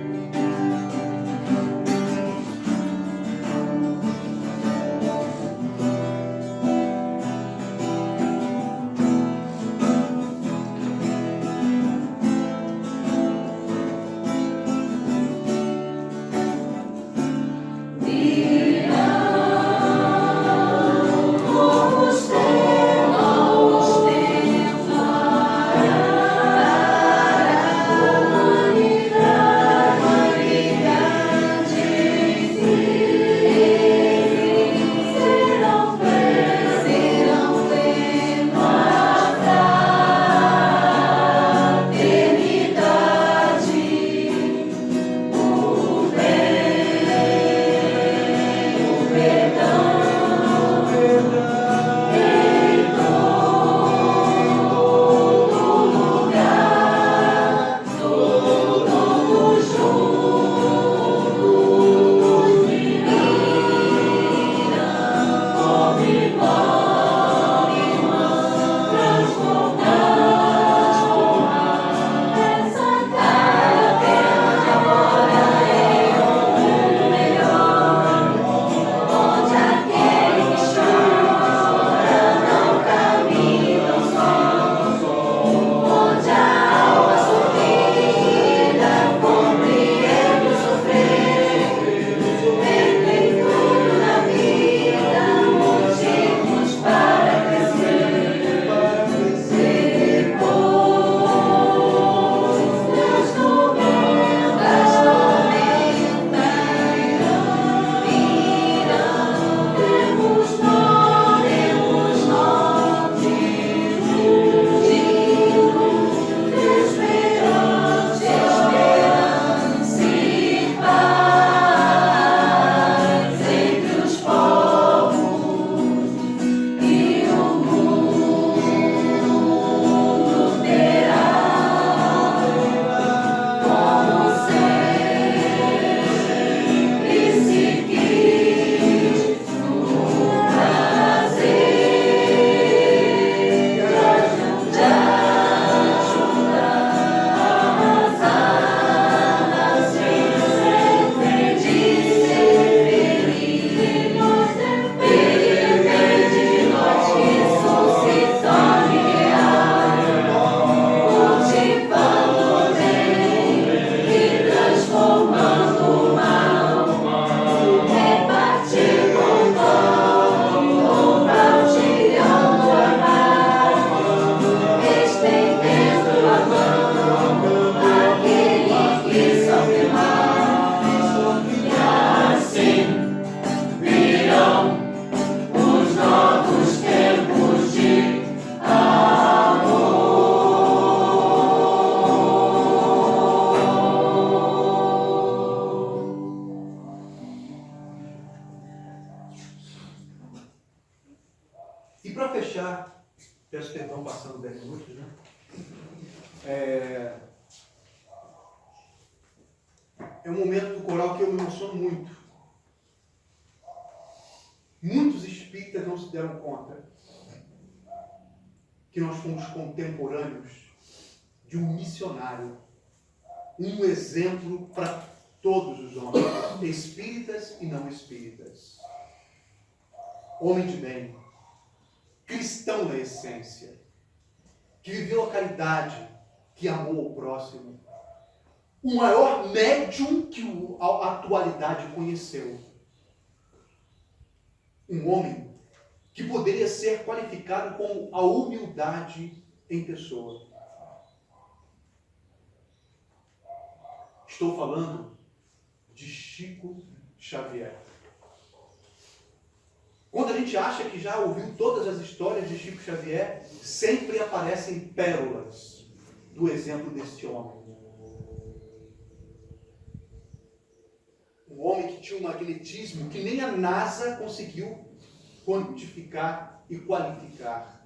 passando 10 minutos, né? É um momento do coral que eu me emociono muito. Muitos espíritas não se deram conta que nós fomos contemporâneos de um missionário, um exemplo para todos os homens, espíritas e não espíritas. Homem de bem, cristão na essência, que viveu a caridade, que amou o próximo, o maior médium que a atualidade conheceu. Um homem que poderia ser qualificado como a humildade em pessoa. Estou falando de Chico Xavier. Quando a gente acha que já ouviu todas as histórias de Chico Xavier, sempre aparecem pérolas do exemplo deste homem. Um homem que tinha um magnetismo que nem a NASA conseguiu quantificar e qualificar.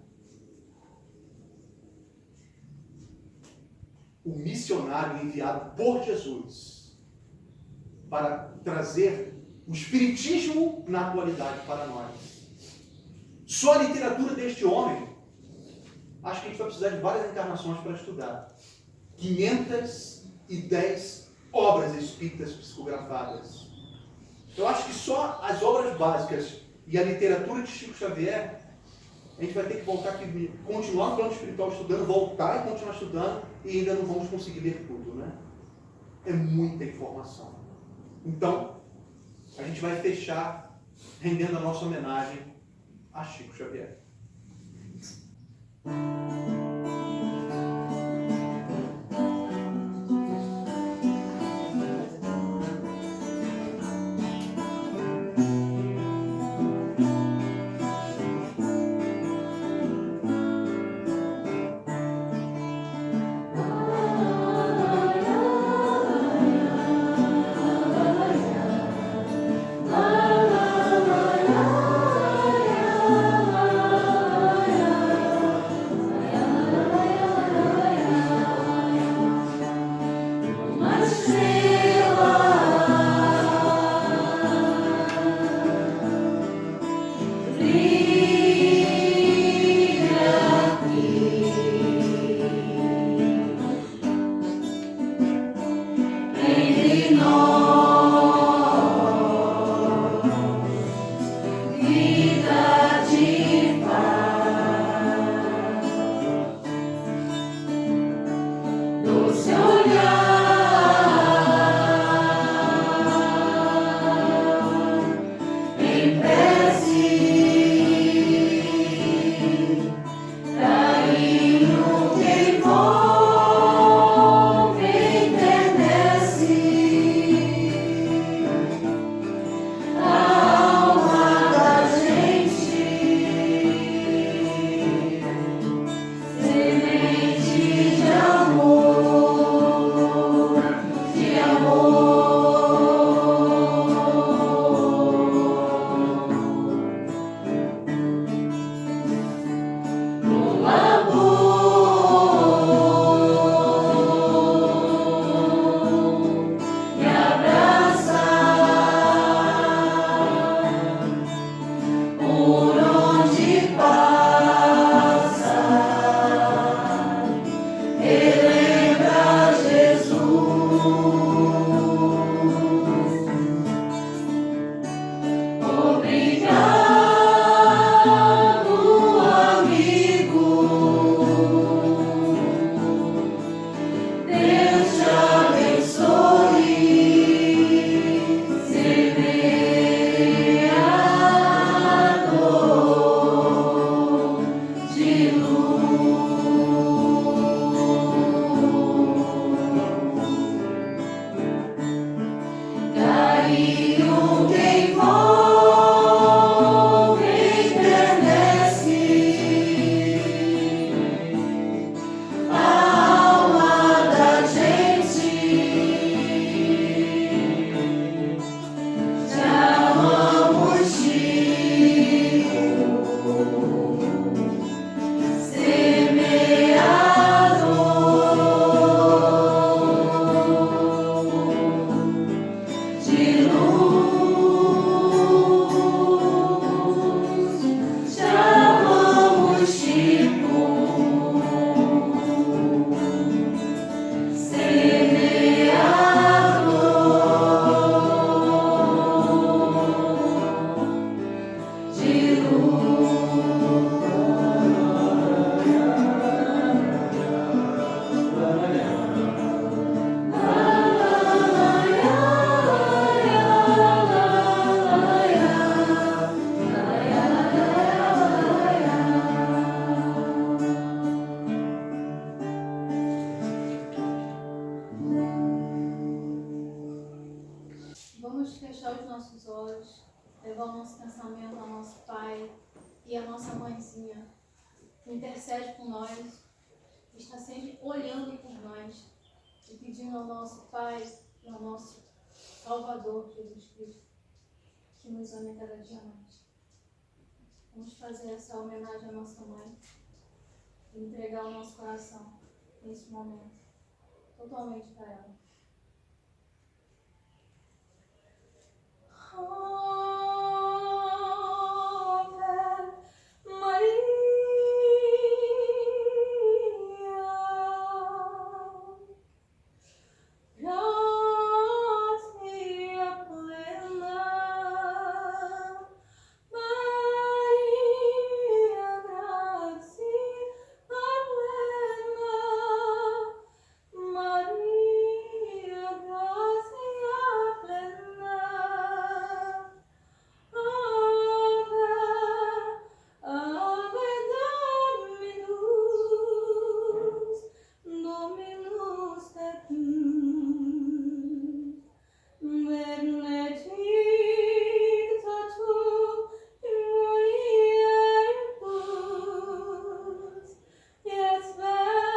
O missionário enviado por Jesus para trazer o espiritismo na atualidade para nós. Só a literatura deste homem, acho que a gente vai precisar de várias encarnações para estudar. 510 obras espíritas psicografadas. Eu acho que só as obras básicas e a literatura de Chico Xavier, a gente vai ter que voltar aqui, continuar no plano espiritual estudando, voltar e continuar estudando, e ainda não vamos conseguir ler tudo, né? É muita informação. Então, a gente vai fechar rendendo a nossa homenagem a Chico Xavier.
nosso pensamento ao nosso Pai e a nossa mãezinha, que intercede por nós, que está sempre olhando por nós e pedindo ao nosso Pai e ao nosso Salvador, Jesus Cristo, que nos ame cada dia mais. Vamos fazer essa homenagem à nossa mãe e entregar o nosso coração nesse momento, totalmente para ela. Ave Maria, gracia plena, Maria, gracia plena, Maria, gracia plena. Ave Dominus, Dominus tecum, benedicta tu in mulieribus, et benedictus,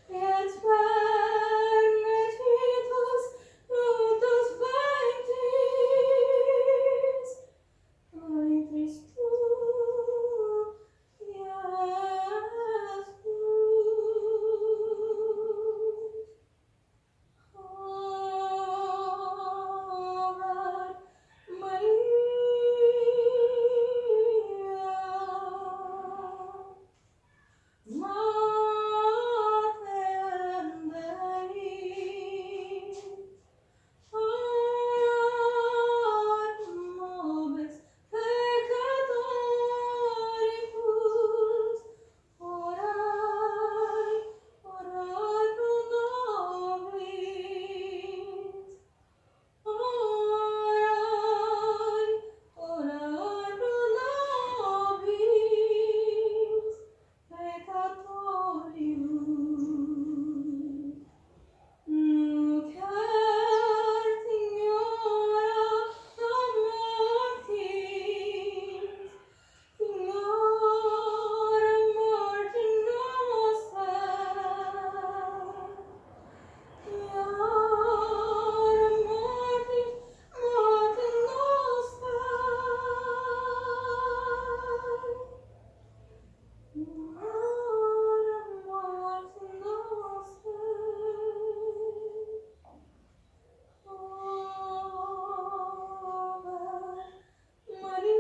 et benedictus fructus ventris tu, Iesus. Ave Maria, Mater Dei, ad nobis peccatoribus, orai pro nobis, orai pro nobis peccatoribus. Nunc et in hora mortis, in hora mortis nostre, in hora mortis nostre, in hora mortis nostre. Ave Maria.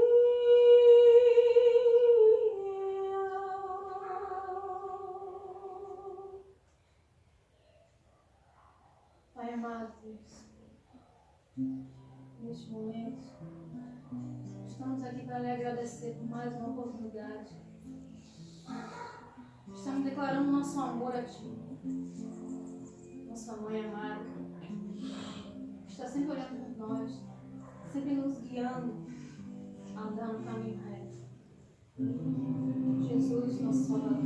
Pai amado Deus, neste momento, estamos aqui para lhe agradecer por mais uma oportunidade. Estamos declarando nosso amor a Ti, nossa mãe amada, está sempre olhando por nós, sempre nos guiando a andar no caminho reto. Jesus, nosso Salvador,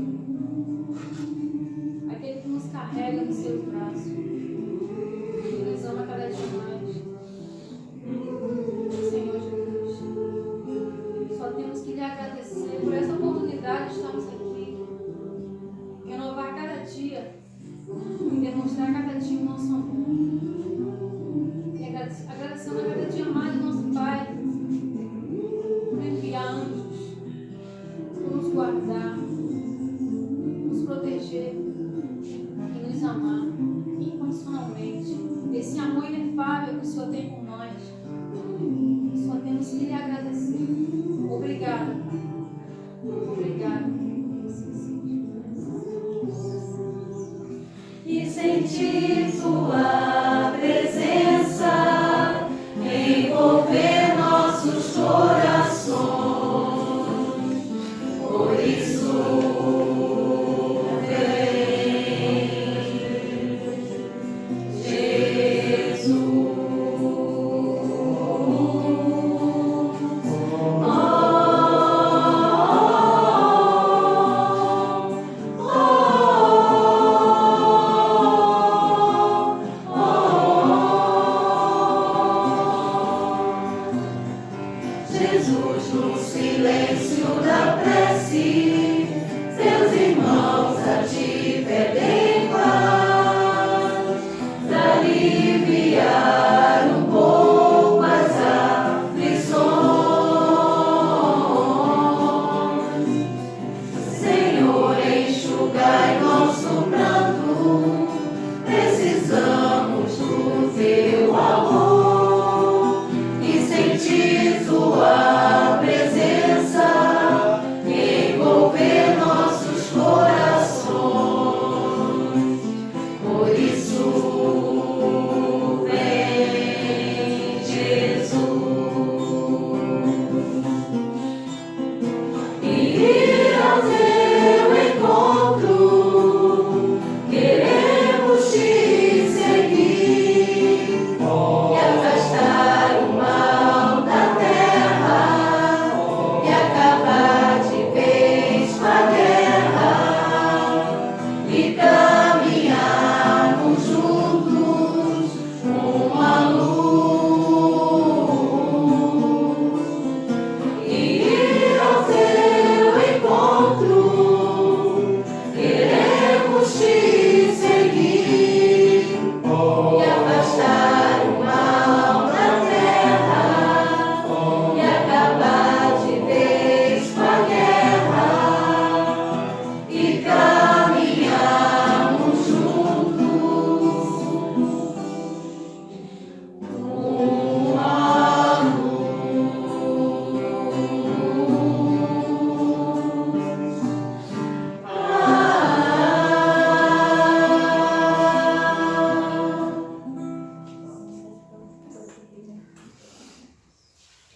aquele que nos carrega nos seus braços, que nos ama cada dia mais. Senhor Jesus, só temos que lhe agradecer por essa oportunidade de estarmos aqui, renovar cada dia e demonstrar cada dia o nosso amor. E agradecendo a cada dia mais o nosso Pai por enviar anjos, por nos guardar, nos proteger e nos amar incondicionalmente. Esse amor inefável que o Senhor tem por nós, só temos que lhe agradecer. Obrigada, Pai. Obrigada.
E sentir Sua presença envolver nossos corações. Por isso vem Jesus. Jesus, no silêncio da prece, seus irmãos a ti pedem paz, pra aliviar um pouco as aflições. Senhor, enxugai nosso pranto, precisamos do teu amor e sentir tua presença envolver nossos corações. Por isso, vem, Jesus, e ir ao teu encontro. Queremos te seguir e afastar o mal da terra e acabar de vez com a guerra e caminharmos juntos rumo à luz e ir ao teu encontro. Queremos te seguir e afastar o mal da terra e acabar de vez com a guerra e caminharmos juntos rumo à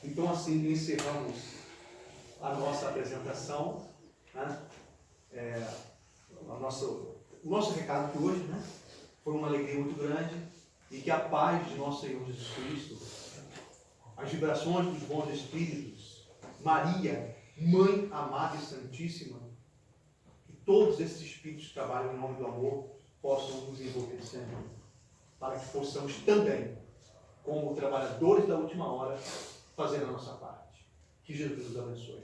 Então, assim, encerramos a nossa apresentação, né? O nosso recado de hoje, né? Foi uma alegria muito grande e que a paz de nosso Senhor Jesus Cristo, as vibrações dos bons espíritos, Maria, Mãe amada e Santíssima, que todos esses espíritos que trabalham em nome do amor possam nos envolver sempre, para que possamos também, como trabalhadores da última hora, fazer a nossa parte. Que Jesus nos abençoe.